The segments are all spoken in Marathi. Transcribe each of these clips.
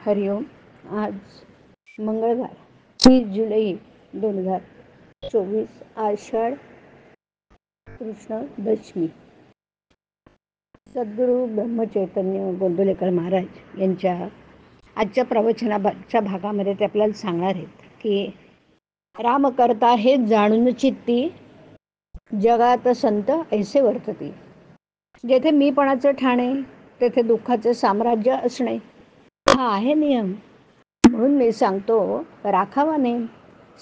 हरिओम. आज मंगळवार 30 जुलै 2024 आषाढ कृष्ण दशमी. सद्गुरू ब्रह्मचैतन्य गोंदवलेकर महाराज यांच्या आजच्या प्रवचनाच्या भागामध्ये ते आपल्याला सांगणार आहेत की राम करता हे जाणून चित्ती, जगात संत ऐसे वर्तती. जेथे मीपणाचं ठाणे तेथे दुःखाचे साम्राज्य असणे हा आहे नियम. म्हणून मी सांगतो राखावा नेम.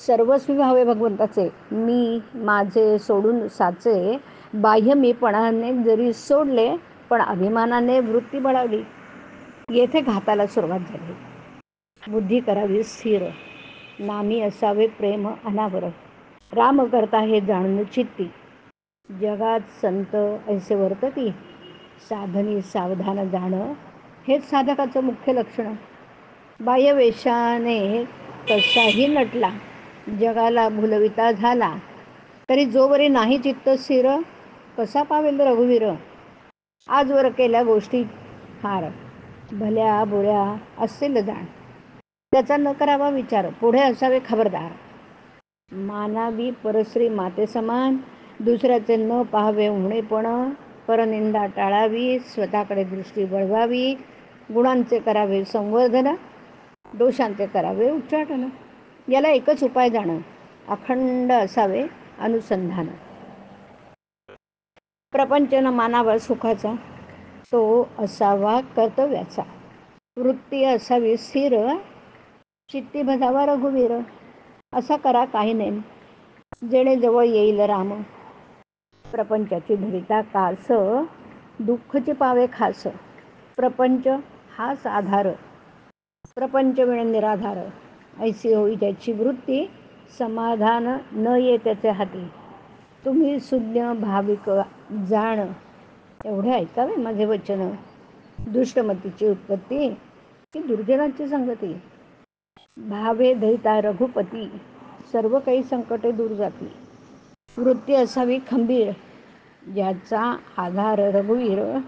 सर्वस्वी भावे भगवंताचे, मी माझे सोडून साचे. बाह्य मीपणाने जरी सोडले पण अभिमानाने वृत्ती बळावली, येथे घाताला सुरुवात झाली. बुद्धी करावी स्थिर, नामी असावे प्रेम अनावर. राम करता हे जाणून चित्ती, जगात संत ऐसे वर्तती. साधनी सावधान जाणं हेच साधकाचं मुख्य लक्षण. बाह्य वेशाने कसाही नटला, जगाला भुलविता झाला, तरी जोवरी नाही चित्त स्थिर, कसा पावेल रघुवीर. आजवर केल्या गोष्टी फार भल्या बुऱ्या असतील जाण, त्याचा न करावा विचार, पुढे असावे खबरदार. मानावी परश्री माते समान, दुसऱ्याचे न पाहावे उणेपण. परनिंदा टाळावी, स्वतःकडे दृष्टी वळवावी. गुणांचे करावे संवर्धन, दोषांचे करावे उच्चाटन. याला एकच उपाय जाणं, अखंड असावे अनुसंधान. प्रपंच न मानावा सुखाचा, तो असावा कर्तव्याचा. वृत्ती असावी स्थिर, चित्ती भजावा रघुवीर. असा करा काही नेम, जेणे जवळ येईल राम. प्रपंचाची धरिता कास, दुःखची पावे खास. प्रपंच हाच आधार, प्रपंच विण निराधार. ऐसी होई त्याची वृत्ती, समाधान न ये त्याचे हाती. तुम्ही सुज्ञ भाविक जाण, एवढे ऐकावे माझे वचन. दुष्टमतीची उत्पत्ती की दुर्जनाची संगती. भावे धरिता रघुपती, सर्व काही संकटे दूर जाती. वृत्ती असावी खंबीर, ज्याचा आधार रघुवीर.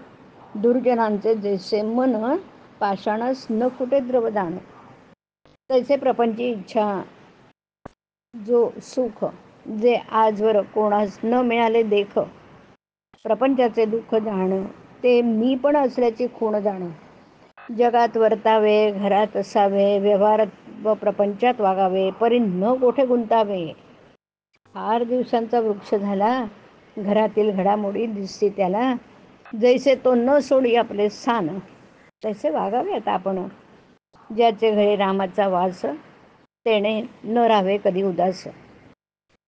दुर्जनांचे जैसे मन, पाषाणस न कुठे द्रवदान. तैसे प्रपंची इच्छा जो सुख, जे आजवर कोणास न मिळाले देख. प्रपंचाचे दुःख जाण, ते मी पण असल्याची खूण जाण. जगात वर्तावे, घरात असावे, व्यवहारात व प्रपंचात वागावे, परी न कोठे गुंतावे. फार दिवसांचा वृक्ष झाला, घरातील घडामोडी दिसते त्याला. जैसे तो न सोडी आपले स्थान, तैसे वागावे आता आपण. ज्याचे घरी रामाचा वास, तेणे न राहावे कधी उदास.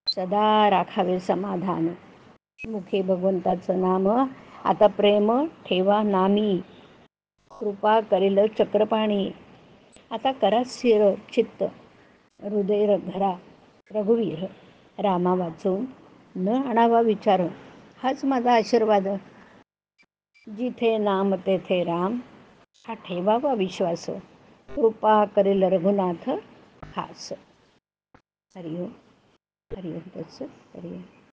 सदा राखावे समाधान, मुखे भगवंताचं नाम. आता प्रेम ठेवा नामी, कृपा करील चक्रपाणी. आता करा स्थिर चित्त, हृदय धरा रघुवीर. रामा वाचून न आणावा विचार, हाच माझा आशीर्वाद. जिथे नाम तेथे राम, हा ठेवावा विश्वास. कृपा करेल रघुनाथ खास. हरिओम. हरिओम तत्सत. हरिओम.